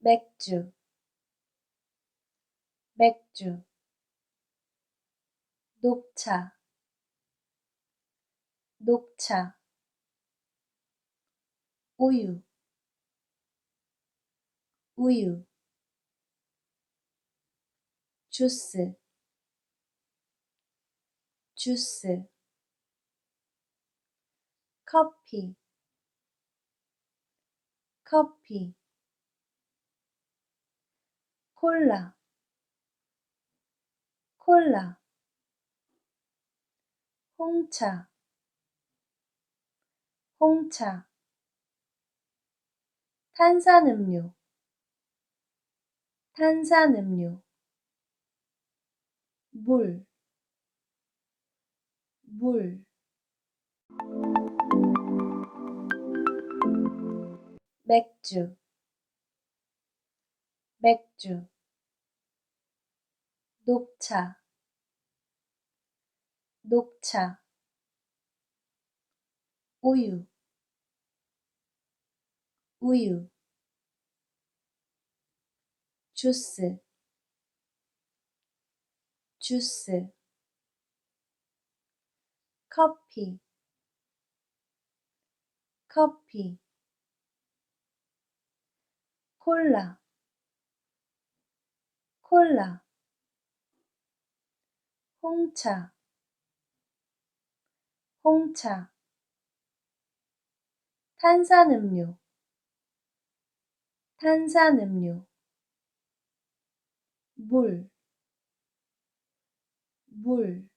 맥주, 맥주, 녹차, 녹차, 우유, 우유, 주스, 주스, 커피, 커피, 콜라, 콜라, 홍차, 홍차, 탄산음료, 탄산음료, 물, 물, 맥주, 맥주, 녹차, 녹차, 우유, 우유, 주스, 주스, 커피, 커피, 콜라, 콜라, 홍차, 홍차, 탄산음료, 탄산음료, 물, 물.